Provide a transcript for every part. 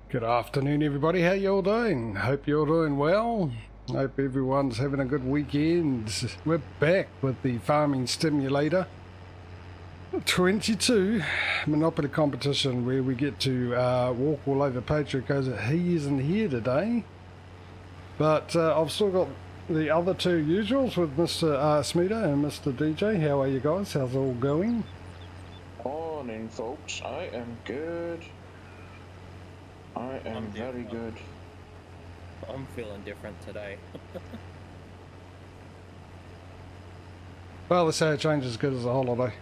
Good afternoon, everybody. How you all doing? Hope you're doing well. Hope everyone's having a good weekend. We're back with the Farming Stimulator 22 Monopoly competition, where we get to walk all over Patrio because he isn't here today. But I've still got the other two usuals with Mr. Smudo and Mr. DJ. How are you guys? How's it all going? Morning, folks. I am good. I am very good. I'm feeling different today. Well, they say a change is as good as a holiday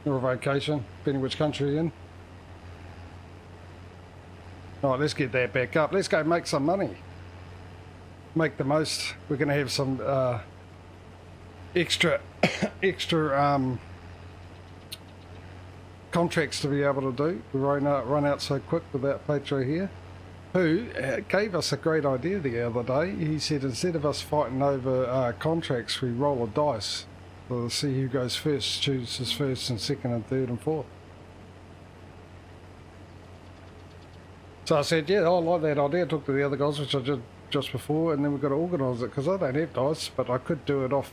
or a vacation, depending which country you're in. Alright, let's get that back up. Let's go make some money. Make the most. We're going to have some extra contracts to be able to do. We run out so quick without Patrio here, who gave us a great idea the other day. He said instead of us fighting over contracts, we roll a dice to see who goes first, chooses first and second and third and fourth. So I said, yeah, I like that idea. I talked to the other guys, which I did just before, and then we've got to organise it, because I don't have dice, but I could do it off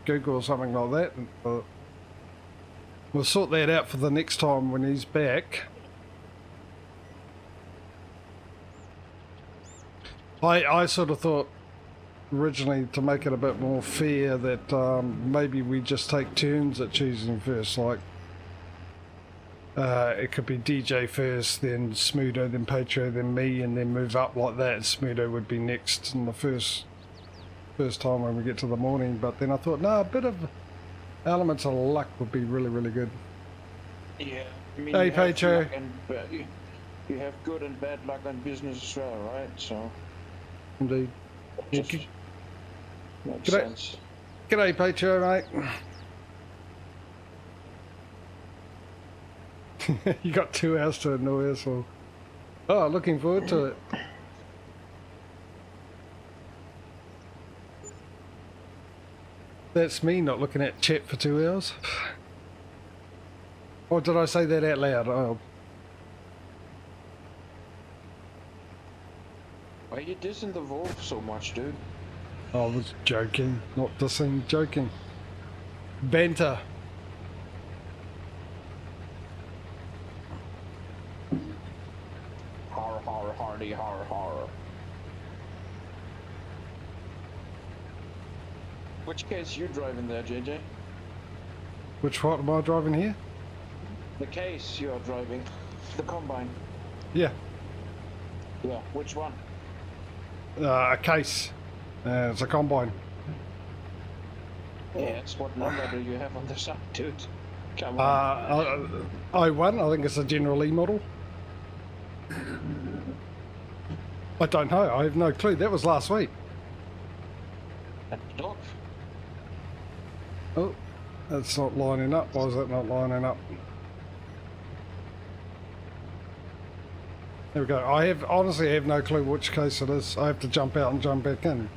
Google or something like that. We'll sort that out for the next time when he's back. I sort of thought originally, to make it a bit more fair, that maybe we just take turns at choosing first. Like it could be DJ first, then Smudo, then Patrio, then me, and then move up like that. Smudo would be next in the first time when we get to the morning. But then I thought, no, a bit of elements of luck would be really, really good. Yeah, I mean, hey, Patrio. You have good and bad luck on business as well, right? So. Indeed. Just makes sense. G'day, Patrio, mate. You got 2 hours to annoy us all. Oh, looking forward to it. That's me not looking at chat for 2 hours. Or did I say that out loud? Oh. Why are you dissing the wolf so much, dude? I was joking, not dissing, joking. Banter. Har har hardy har har. Which case you driving there, JJ? Which one am I driving here? The case you're driving. The combine. Yeah. Yeah, which one? A case. It's a combine. Yes, what number do you have on the side, dude? Come on. I1, I think it's a General E model. I don't know, I have no clue. That was last week. Dog. Oh, that's not lining up. Why is that not lining up? There we go. I honestly have no clue which case it is. I have to jump out and jump back in,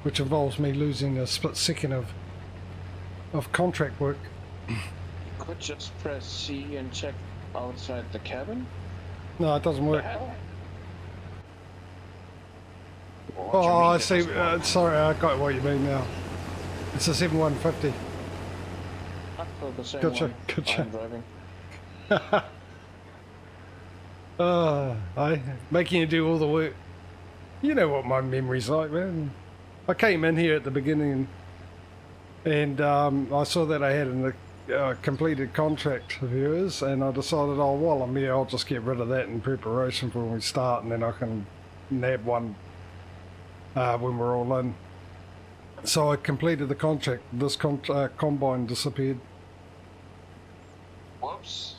which involves me losing a split second of contract work. You could just press C and check outside the cabin. No, it doesn't work. What Oh, do you mean I it see. doesn't work? Sorry, I got what you mean now. It's a 7150. Oh, the same Gotcha, one gotcha. I'm driving. Making you do all the work. You know what my memory's like, man. I came in here at the beginning and I saw that I had a completed contract of yours, and I decided, oh, while I'm here, I'll just get rid of that in preparation for when we start, and then I can nab one when we're all in. So I completed the contract. This combine disappeared. Whoops.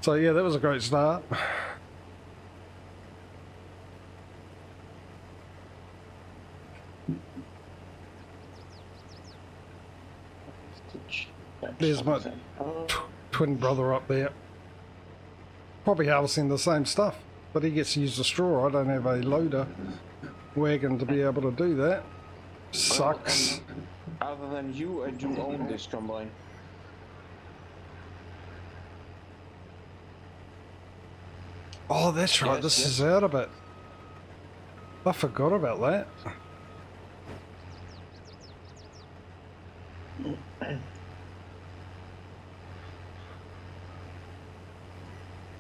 So yeah, that was a great start. There's my twin brother up there. Probably harvesting the same stuff, but he gets to use the straw. I don't have a loader wagon to be able to do that. Sucks. Other than you, I do own this combine. Oh, that's right. Yes, This yes. is out a bit. I forgot about that.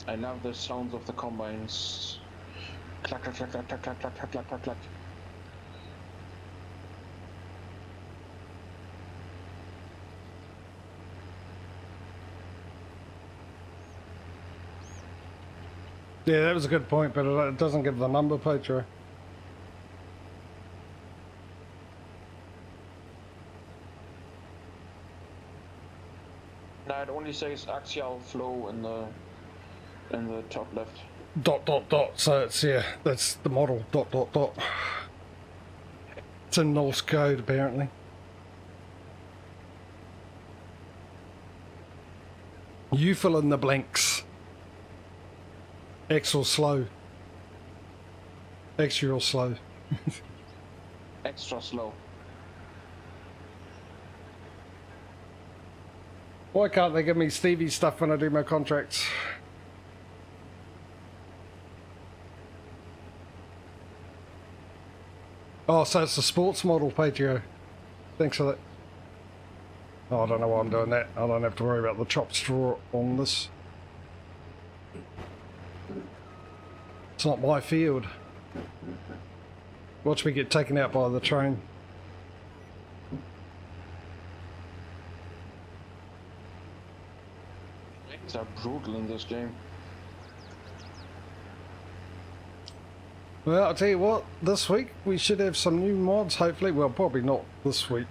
I love the sounds of the combines. Clack, clack, clack, clack, clack, clack, clack, clack, clack, clack, clack. Yeah, that was a good point, but it doesn't give the number, Patrio. No, it only says axial flow in the top left. Dot, dot, dot. So it's, yeah, that's the model. Dot, dot, dot. It's in Norse code, apparently. You fill in the blanks. X or slow. Extra or slow. Extra slow. Why can't they give me Stevie stuff when I do my contracts? Oh, so it's the sports model, Patrio. Thanks for that. Oh, I don't know why I'm doing that. I don't have to worry about the chopped straw on this. It's not my field. Watch me get taken out by the train. Things are brutal in this game. Well, I'll tell you what, this week we should have some new mods, hopefully. Well, probably not this week.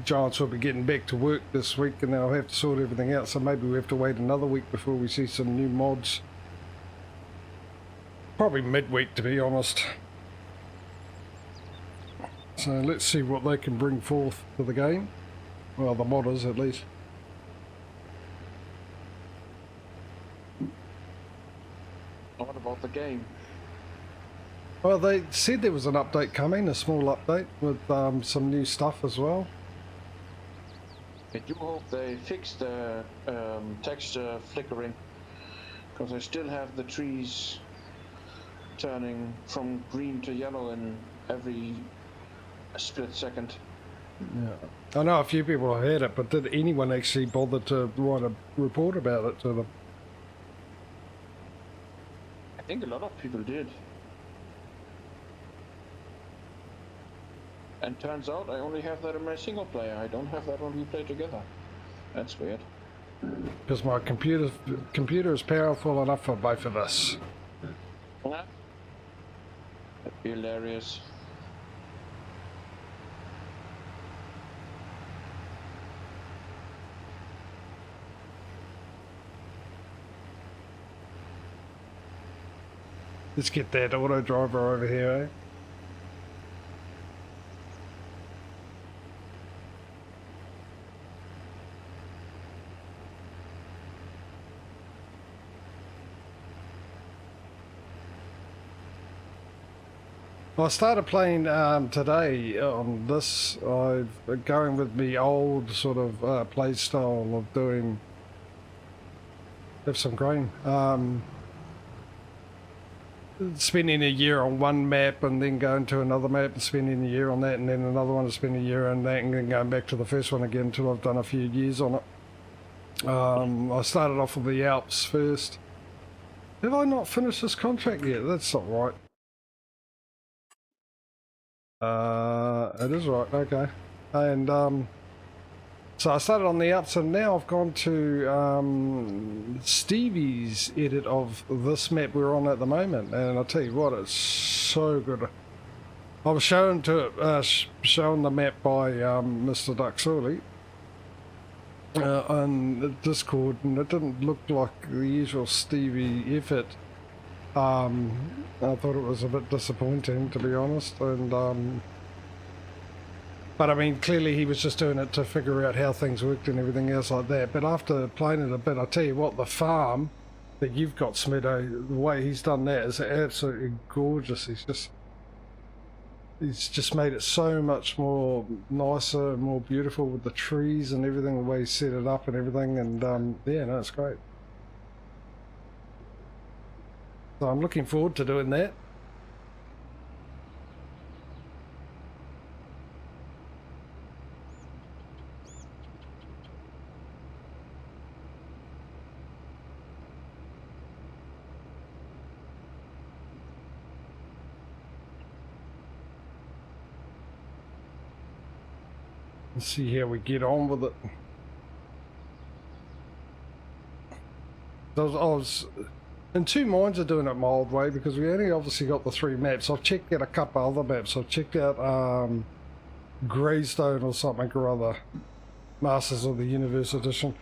Giants will be getting back to work this week and they'll have to sort everything out, so maybe we have to wait another week before we see some new mods. Probably midweek, to be honest. So let's see what they can bring forth to the game. Well, the modders at least. What about the game? Well, they said there was an update coming, a small update with some new stuff as well. I do hope they fix the texture flickering, because I still have the trees turning from green to yellow in every split second. Yeah, I know a few people have had it, but did anyone actually bother to write a report about it to them? I think a lot of people did. And turns out I only have that in my single player. I don't have that when we play together. That's weird. Because my computer is powerful enough for both of us. Yeah. That'd be hilarious. Let's get that auto driver over here, eh? I started playing today on this. I'm going with the old sort of play style of doing. Have some grain. Spending a year on one map and then going to another map and spending a year on that and then another one to spend a year on that and then going back to the first one again until I've done a few years on it. I started off with the Alps first. Have I not finished this contract yet? That's not right. It is right, okay. And so I started on the Alps and now I've gone to Stevie's edit of this map we're on at the moment, and I'll tell you what, it's so good. I was shown the map by Mr. Duxley on Discord, and it didn't look like the usual Stevie effort. I thought it was a bit disappointing, to be honest, and but I mean, clearly he was just doing it to figure out how things worked and everything else like that. But after playing it a bit, I tell you what, the farm that you've got, Smido, the way he's done that is absolutely gorgeous. He's just made it so much more nicer and more beautiful with the trees and everything, the way he set it up and everything, and yeah, no, it's great. So I'm looking forward to doing that. Let's see how we get on with it. I was in two minds of doing it my old way because we only obviously got the 3 maps. I've checked out a couple other maps. I've checked out Greystone or something or other. Masters of the Universe Edition.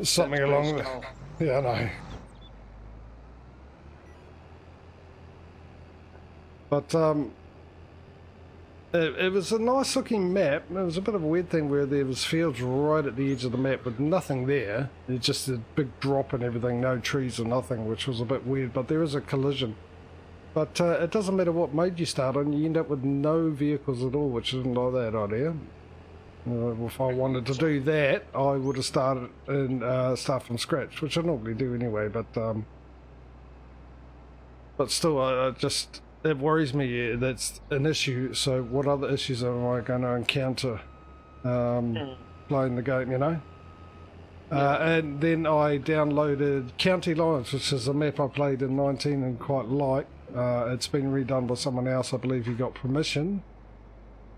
Something That's along the... Greystone. Yeah, I know. But it was a nice looking map. It was a bit of a weird thing where there was fields right at the edge of the map with nothing there. It's just a big drop and everything, no trees or nothing, which was a bit weird, but there is a collision. But it doesn't matter what mode you start on, you end up with no vehicles at all, which isn't like that idea. If I wanted to do that, I would have started and start from scratch, which I normally do anyway, but still, I just... It worries me. That's an issue. So what other issues am I going to encounter playing the game, you know? And then I downloaded County Lines, which is a map I played in 19 and quite like. It's been redone by someone else. I believe he got permission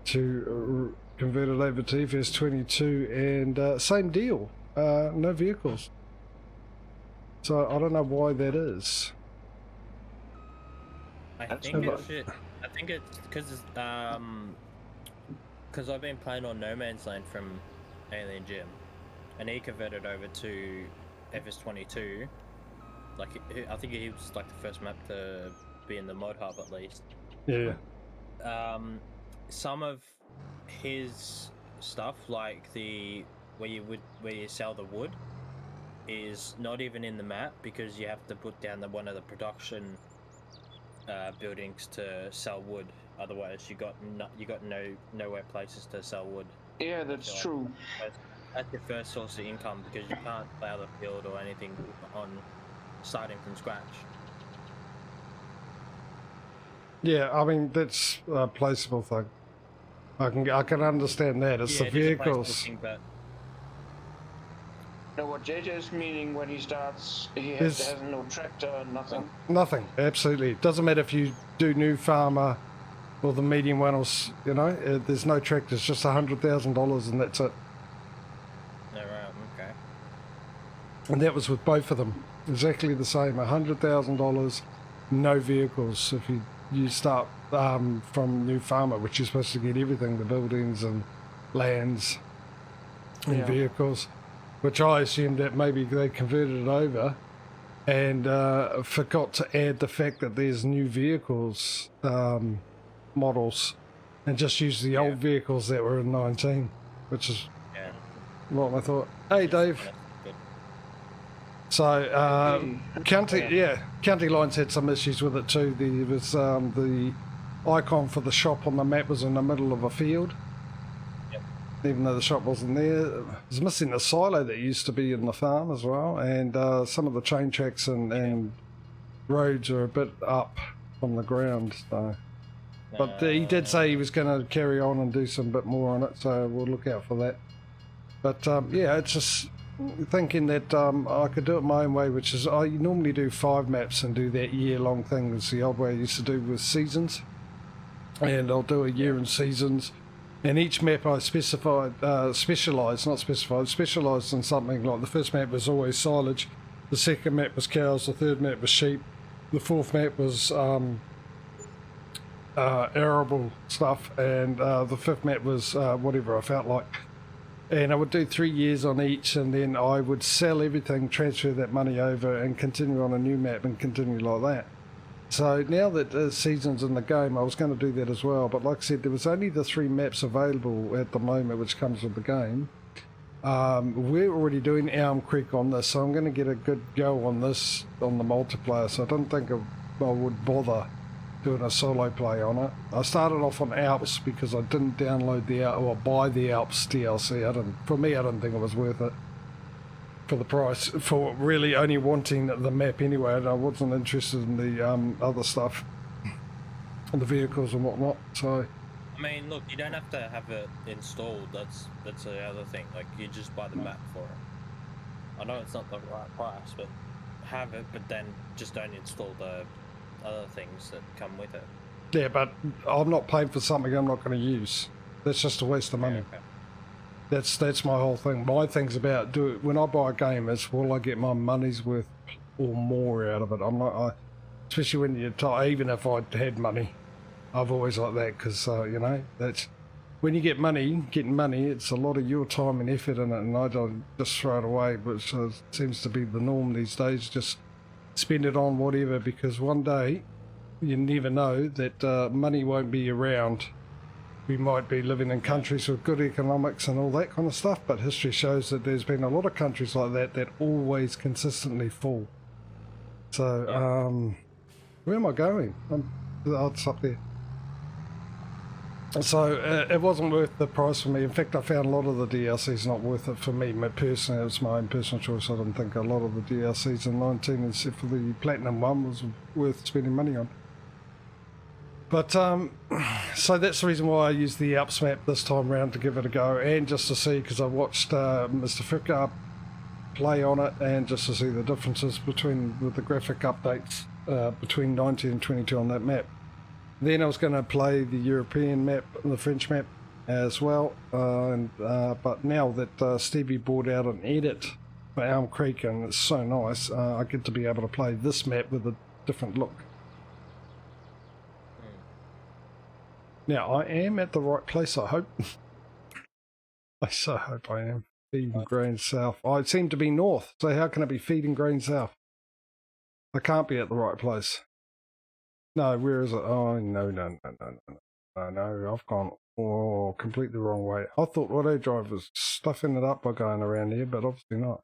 to convert it over to FS22 and same deal. No vehicles. So I don't know why that is. I think it's because I've been playing on No Man's Land from Alien Jim, and he converted over to FS22. Like I think he was like the first map to be in the mod hub at least. Yeah. Some of his stuff, like where you sell the wood, is not even in the map because you have to put down one of the production buildings to sell wood. Otherwise, you got nowhere places to sell wood. Yeah, that's true. That's your first source of income because you can't plow the field or anything on starting from scratch. Yeah, I mean that's a placeable thing. I can understand that. It's the vehicles. Thing, but No, what JJ is meaning when he starts, he has no tractor, nothing. Nothing, absolutely. It doesn't matter if you do new farmer or the medium one, or you know, there's no tractors, just $100,000 and that's it. No, right, okay. And that was with both of them, exactly the same. $100,000, no vehicles. If you start from new farmer, which you're supposed to get everything, the buildings and lands and vehicles. Which I assumed that maybe they converted it over and forgot to add the fact that there's new vehicles models and just used the old vehicles that were in 19, which is what I thought. Hey, Dave. So County Lines had some issues with it too. There was the icon for the shop on the map was in the middle of a field. Even though the shop wasn't there, it was missing the silo that used to be in the farm as well, and some of the train tracks and roads are a bit up from the ground. So, but he did say he was going to carry on and do some bit more on it, so we'll look out for that. But yeah, it's just thinking that I could do it my own way, which is I normally do 5 maps and do that year-long thing. It's the old way I used to do with seasons, and I'll do a year in seasons. And each map I specialised in something. Like the first map was always silage, the second map was cows, the third map was sheep, the fourth map was arable stuff, and the fifth map was whatever I felt like. And I would do 3 years on each, and then I would sell everything, transfer that money over, and continue on a new map and continue like that. So now that the season's in the game, I was going to do that as well. But like I said, there was only the 3 maps available at the moment, which comes with the game. We're already doing Elm Creek on this, so I'm going to get a good go on this on the multiplayer. So I don't think I would bother doing a solo play on it. I started off on Alps because I didn't download or buy the Alps DLC. For me, I didn't think it was worth it. for the price, for really only wanting the map anyway, and I wasn't interested in the other stuff, and the vehicles and whatnot. So, I mean, look, you don't have to have it installed. That's the other thing. Like, you just buy the map for it. I know it's not the right price, but have it, but then just don't install the other things that come with it. yeah, but I'm not paying for something I'm not going to use. That's just a waste of money. Okay. That's my whole thing. My thing's about when I buy a game, it's will I get my money's worth or more out of it. I'm not, especially when you're even if I had money, I've always like that because you know, that's when you get money. Getting money, it's a lot of your time and effort in it, and I don't just throw it away, which seems to be the norm these days. Just spend it on whatever, because one day you never know that money won't be around. We might be living in countries with good economics and all that kind of stuff, but history shows that there's been a lot of countries like that always consistently fall. So, where am I going? It's up there. So, it wasn't worth the price for me. In fact, I found a lot of the DLCs not worth it for me. Personally, it was my own personal choice. I didn't think a lot of the DLCs in 19, except for the Platinum one, was worth spending money on. But, so that's the reason why I used the Alps map this time round to give it a go, and just to see, because I watched Mr. Fricker play on it, and just to see the differences with the graphic updates between 19 and 22 on that map. Then I was going to play the European map, the French map as well, but now that Stevie brought out an edit for Elm Creek, and it's so nice, I get to be able to play this map with a different look. Now, I am at the right place, I hope. I so hope I am. Feeding grain south. I seem to be north, so how can I be feeding grain south? I can't be at the right place. No, where is it? Oh, no, I've gone completely the wrong way. I thought auto drive was stuffing it up by going around here, but obviously not.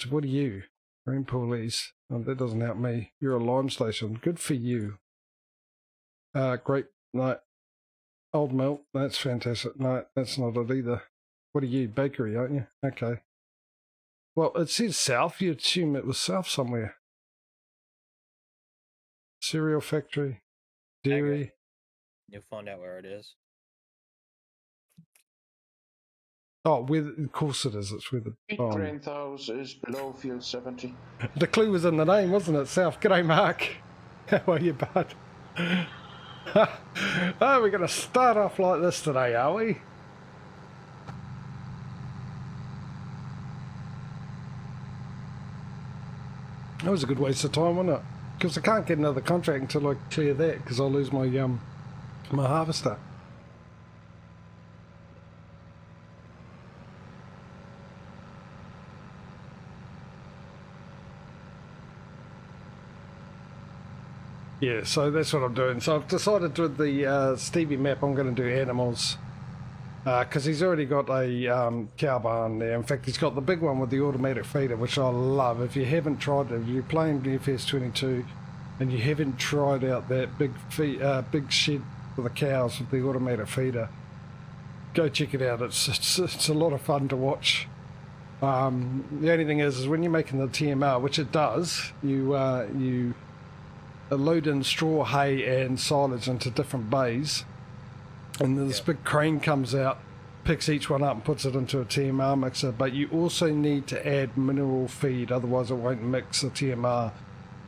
What are you? Green police. Oh, that doesn't help me. You're a lime station. Good for you. Great. No. Old milk. That's fantastic. No, that's not it either. What are you? Bakery, aren't you? Okay. Well, it says south. You assume it was south somewhere. Cereal factory. Dairy. Okay. You'll find out where it is. Oh, of course it is. It's where the Grain house is below field 70. The clue was in the name, wasn't it? South. G'day, Mark. How are you, bud? Oh, we're going to start off like this today, are we? That was a good waste of time, wasn't it? Because I can't get another contract until I clear that, because I'll lose my my harvester. Yeah, so that's what I'm doing. So I've decided with the Stevie map I'm going to do animals, because he's already got a cow barn there. In fact, he's got the big one with the automatic feeder, which I love. If you haven't tried it, if you're playing the FS22 and you haven't tried out that big shed for the cows with the automatic feeder, go check it out. It's a lot of fun to watch. The only thing is when you're making the TMR, which it does, you load in straw, hay and silage into different bays, and this big crane comes out, picks each one up and puts it into a TMR mixer. But you also need to add mineral feed, otherwise it won't mix the TMR.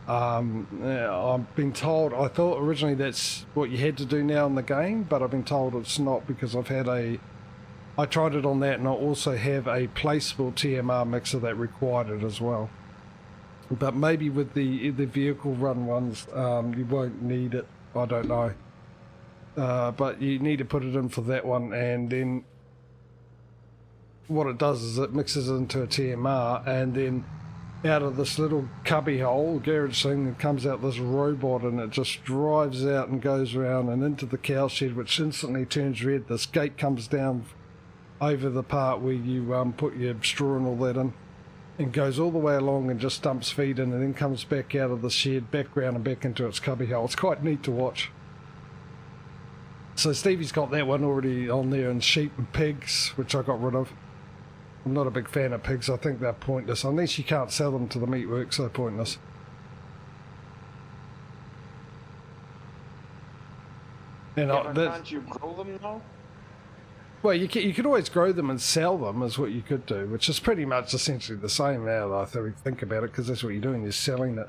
I've been told, I thought originally that's what you had to do now in the game, but I've been told it's not, because I tried it on that, and I also have a placeable TMR mixer that required it as well. But maybe with the vehicle run ones, you won't need it. I don't know. But you need to put it in for that one, and then what it does is it mixes it into a TMR, and then out of this little cubby hole, garage thing, it comes out this robot, and it just drives out and goes around and into the cow shed, which instantly turns red. This gate comes down over the part where you put your straw and all that in, and goes all the way along and just dumps feed in, and then comes back out of the shed, back round and back into its cubby hole. It's quite neat to watch. So Stevie's got that one already on there, and sheep and pigs, which I got rid of. I'm not a big fan of pigs. I think they're pointless. Unless you can't sell them to the meatworks, they're pointless. And Yeah, but can't you grow them now? well, you could always grow them and sell them, is what you could do, which is pretty much essentially the same now, I think about it, because that's what you're doing, you're selling it.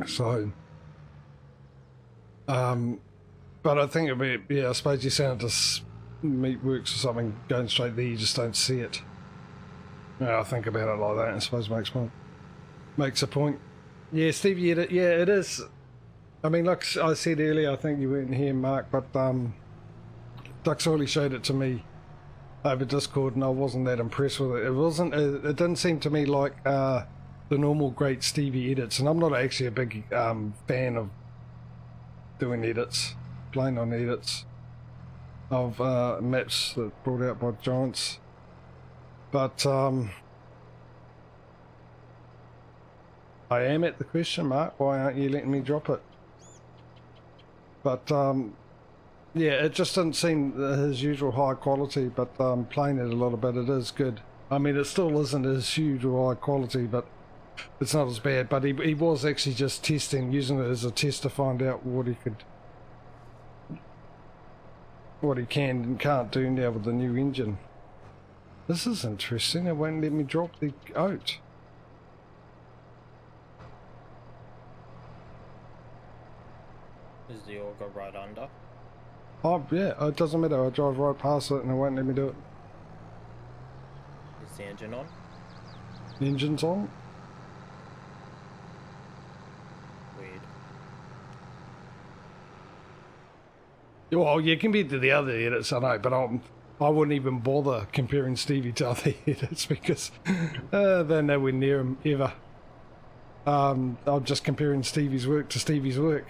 So, but I think it'd be, yeah, I suppose you send it to meatworks or something, going straight there, you just don't see it. Yeah, I think about it like that, I suppose makes a point. Yeah, Stevie, yeah, it is. I mean, like I said earlier, I think you weren't here, Mark, but Duxorley showed it to me over Discord, and I wasn't that impressed with it. It didn't seem to me like the normal great Stevie edits, and I'm not actually a big fan of doing edits, plain on edits of maps that brought out by Giants. But I am at the question mark. Why aren't you letting me drop it? But yeah, it just didn't seem his usual high quality, but playing it a little bit, it is good. I mean, it still isn't his usual high quality, but it's not as bad. But he was actually just testing, using it as a test to find out what he can and can't do now with the new engine. This is interesting. It won't let me drop the oat. Is the auger right under? Oh yeah, it doesn't matter. I drive right past it and it won't let me do it. Is the engine on? The engine's on. Weird. Well, you can be to the other edits, I know, but I wouldn't even bother comparing Stevie to other edits because they're nowhere near him ever. I'm just comparing Stevie's work to Stevie's work.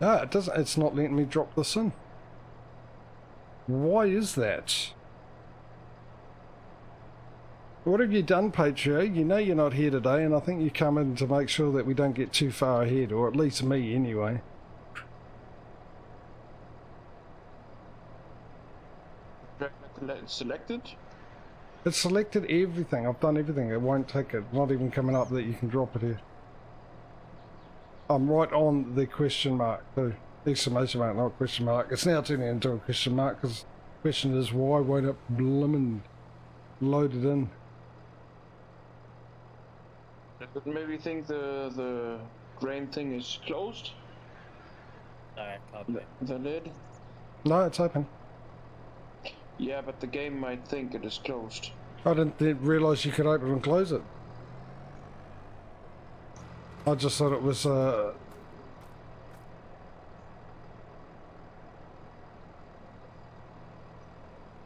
Ah, it doesn't. It's not letting me drop this in. Why is that? What have you done, Patrio? You know you're not here today, and I think you come in to make sure that we don't get too far ahead, or at least me anyway. It's selected? It's selected everything. I've done everything. It won't take it. Not even coming up that you can drop it here. I'm right on the question mark too. Exclamation mark, not question mark. It's now turning into a question mark because the question is why won't it blimmin' load it in? But maybe think the grain thing is closed? No, can't be. The lid? No, it's open. Yeah, but the game might think it is closed. I didn't realise you could open and close it. I just thought it was no,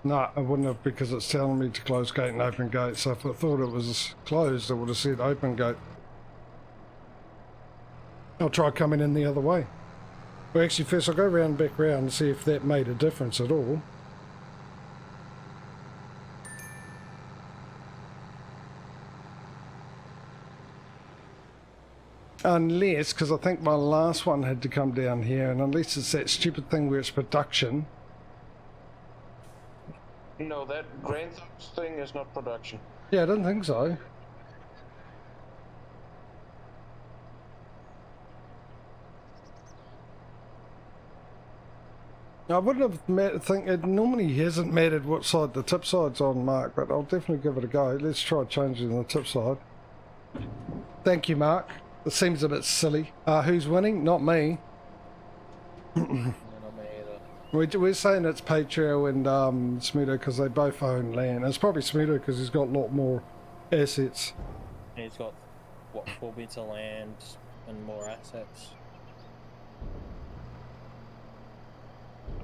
I wouldn't have, because it's telling me to close gate and open gate, so if I thought it was closed it would have said open gate. I'll try coming in the other way. Well, actually first I'll go round back round and see if that made a difference at all. Unless, because I think my last one had to come down here, and unless it's that stupid thing where it's production. No, that grain thing is not production. Yeah, I didn't think so. I wouldn't have think it normally hasn't mattered what side the tip side's on, Mark, but I'll definitely give it a go. Let's try changing the tip side. Thank you, Mark. It seems a bit silly. Who's winning? Not me. No, not me either. We're saying it's Patrio and Smudo because they both own land. It's probably Smudo because he's got a lot more assets. And he's got, what, 4 bits of land and more assets?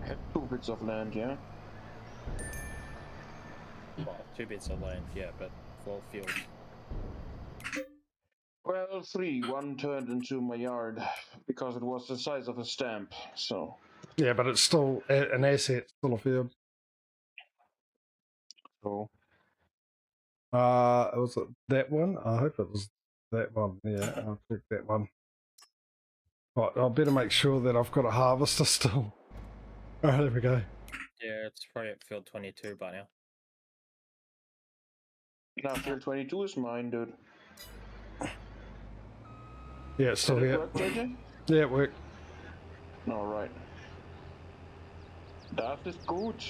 I have 2 bits of land, yeah? Well, 2 bits of land, yeah, but 4 fields. Well, 3. 1 turned into my yard because it was the size of a stamp, so... Yeah, but it's still an asset, still a field. So... Was it that one? I hope it was that one. Yeah, I'll check that one. Right, I better make sure that I've got a harvester still. Alright, there we go. Yeah, it's probably at field 22 by now. Now field 22 is mine, dude. Yeah, it's still Did it here. work, JJ? Yeah, it worked. Alright. That is good.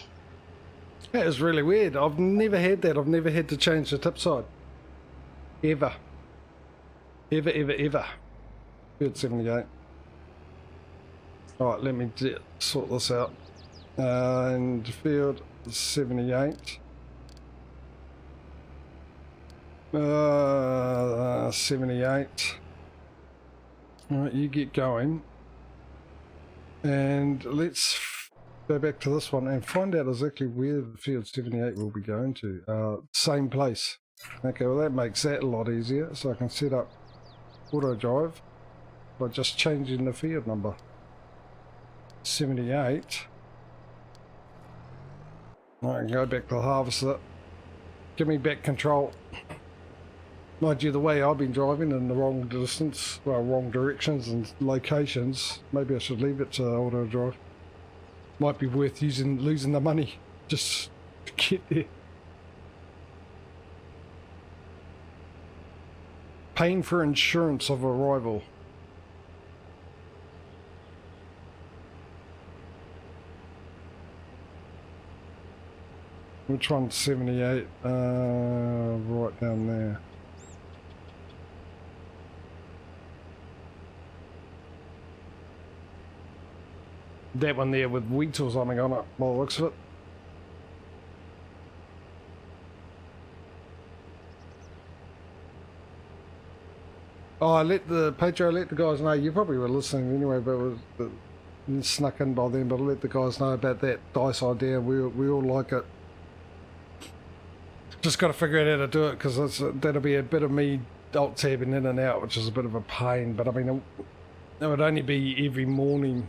That is really weird. I've never had that. I've never had to change the tip side. Ever. Ever, ever, ever. Field 78. Alright, let me sort this out. And field 78. 78. Alright, you get going. And let's go back to this one and find out exactly where the field 78 will be going to. Same place. Okay, well that makes that a lot easier. So I can set up auto drive by just changing the field number. 78. I can go back to the harvester. Give me back control. Mind you, the way I've been driving in the wrong distance, well, wrong directions and locations, maybe I should leave it to auto drive. Might be worth losing the money just to get there. Paying for insurance of arrival. Which one's 78? Right down there. That one there with wheat or something on it, by the looks of it. Oh, I let the Patrio, let the guys know. You probably were listening anyway, but it was snuck in by then. But I let the guys know about that dice idea. We all like it. Just got to figure out how to do it, because that'll be a bit of me alt tabbing in and out, which is a bit of a pain. But I mean, it would only be every morning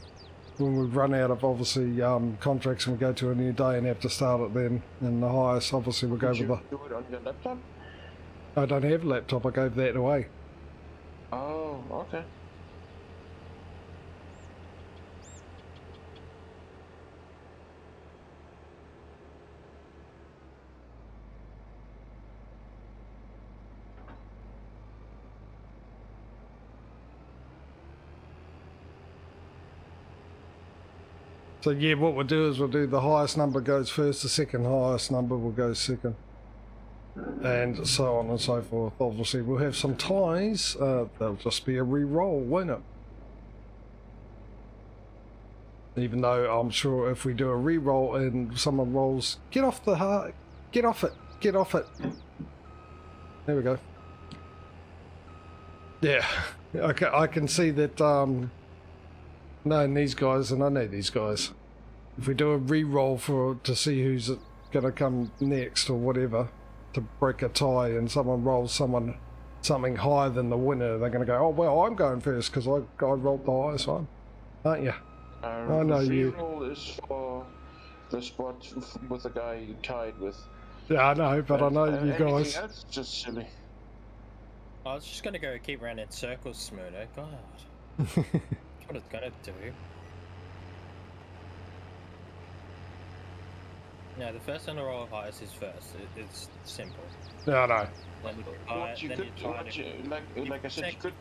when we run out of obviously contracts and we go to a new day and have to start it then. And the highest obviously we'll go with the. Do it on your laptop? I don't have a laptop. I gave that away. Oh, okay. So yeah, what we'll do is we'll do the highest number goes first, the second highest number will go second, and so on and so forth. Obviously we'll have some ties, they'll just be a re-roll, won't it? Even though I'm sure if we do a re-roll and someone rolls, get off the heart, get off it, get off it. There we go. Yeah, okay, I can see that knowing these guys, and I know these guys, if we do a re-roll to see who's going to come next or whatever, to break a tie, and someone rolls something higher than the winner, they're going to go, oh well, I'm going first because I rolled the highest one, aren't you? I know you. Re-roll is for the spot with the guy you tied with. Yeah, I know, but I know you guys. Anything else is just silly. I was just gonna go keep around in circles, Smurdo. God. That's what it's gonna do. No, the first one to roll highest is first. It's simple. Yeah, I know. Then Like I said, you could,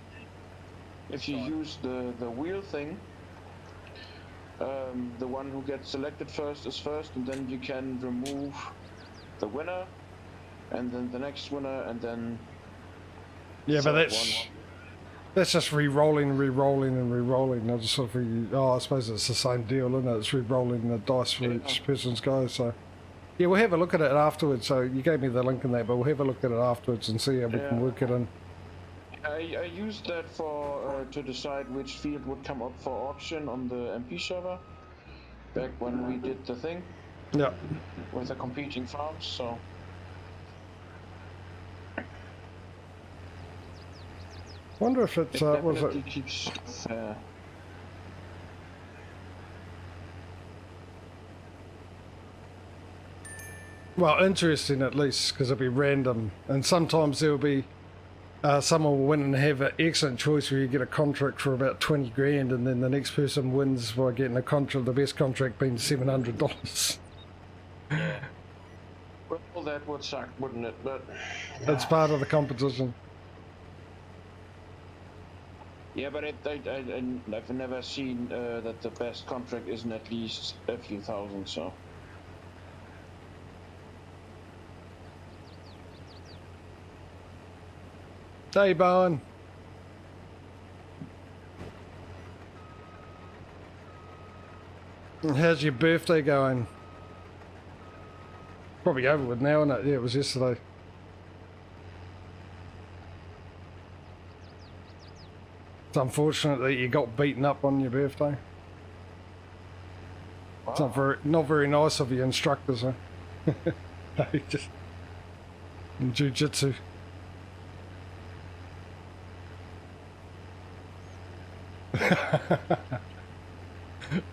if you use the wheel thing, the one who gets selected first is first, and then you can remove the winner, and then the next winner, and then. Yeah, but that's just re-rolling and re-rolling. I just sort of, I suppose it's the same deal, isn't it? It's re-rolling the dice for each person's go. So, yeah, we'll have a look at it afterwards. So you gave me the link in that, but we'll have a look at it afterwards and see how we can work it in. I used that for to decide which field would come up for auction on the MP server back when we did the thing. Yeah. With the competing farms, so. Wonder if it was it. Keeps fair. Well, interesting at least, because it'll be random, and sometimes there'll be someone will win and have an excellent choice where you get a contract for about 20 grand, and then the next person wins by getting a contract, the best contract being $700. Yeah. Well, that would suck, wouldn't it? But It's part of the competition. yeah, but I've never seen that the best contract isn't at least a few thousand. So Hey, Bowen. How's your birthday going? Probably over with now, isn't it? Yeah, it was yesterday. It's unfortunate that you got beaten up on your birthday. wow. It's not very nice of your instructors, huh? No, just in jiu-jitsu.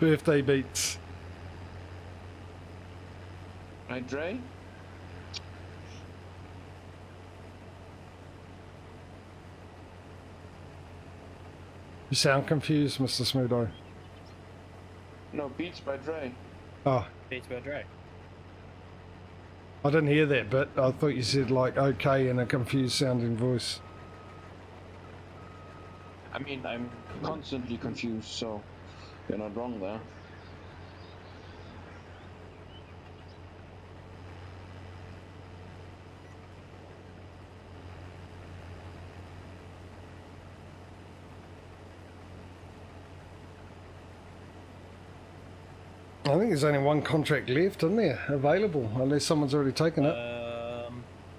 Birthday beats. Right, Dre? You sound confused, Mr. Smudo. No, Beats by Dre. Oh, Beats by Dre. I didn't hear that bit. I thought you said like okay in a confused sounding voice. I mean, I'm constantly confused, so you're not wrong there. I think there's only one contract left, isn't there, available, unless someone's already taken it.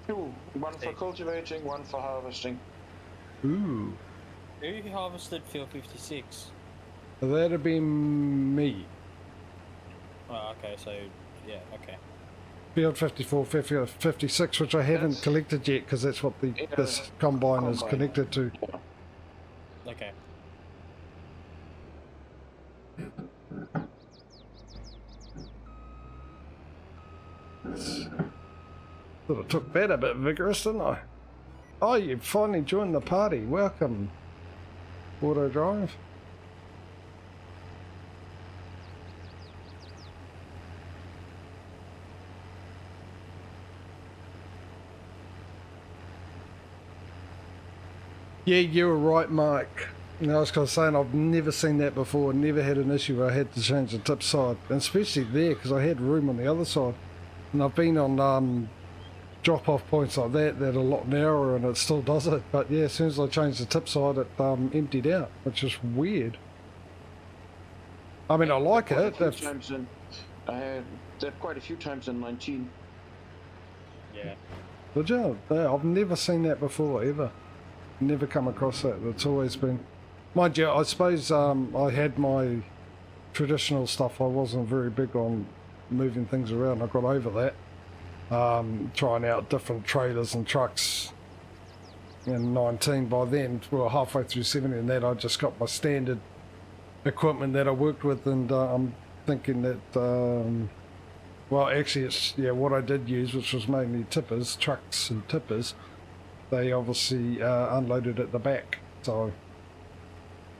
Two. One for cultivating, one for harvesting. Ooh. Who harvested Field 56? That'd be me. Oh, okay, so, yeah, okay. Field 54, 56, which I haven't collected yet because that's what this combine is connected to. Okay. Thought I took that a bit vigorous, didn't I? Oh, you finally joined the party. Welcome. Auto drive. Yeah, you were right, Mike. I was kind of saying I've never seen that before. Never had an issue where I had to change the tip side, and especially there because I had room on the other side. And I've been on drop-off points like that are a lot narrower, and it still does it. But yeah, as soon as I changed the tip side, it emptied out, which is weird. I mean, I like it. I had that quite a few times in 19. Yeah. Did you? Yeah, I've never seen that before, ever. Never come across that. It's always been... Mind you, I suppose I had my traditional stuff. I wasn't very big on moving things around. I got over that. Trying out different trailers and trucks in 19. By then, we were halfway through 70, and that I just got my standard equipment that I worked with, and I'm thinking that... well, actually, it's what I did use, which was mainly tippers, trucks and tippers. They obviously unloaded at the back, so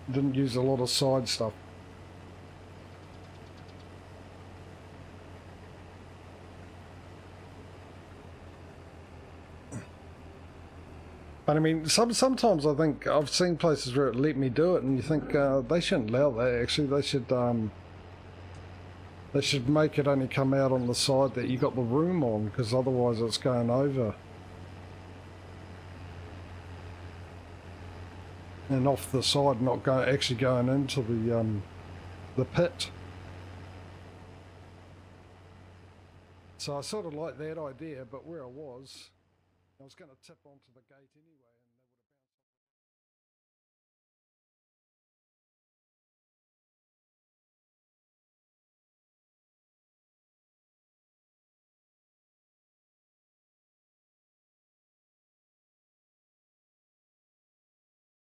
didn't use a lot of side stuff. But I mean, sometimes I think I've seen places where it let me do it, and you think they shouldn't allow that. Actually, they should make it only come out on the side that you got the room on, because otherwise it's going over. And off the side, not actually going into the pit. So I sort of like that idea, but where I was going to tip onto the gate anyway.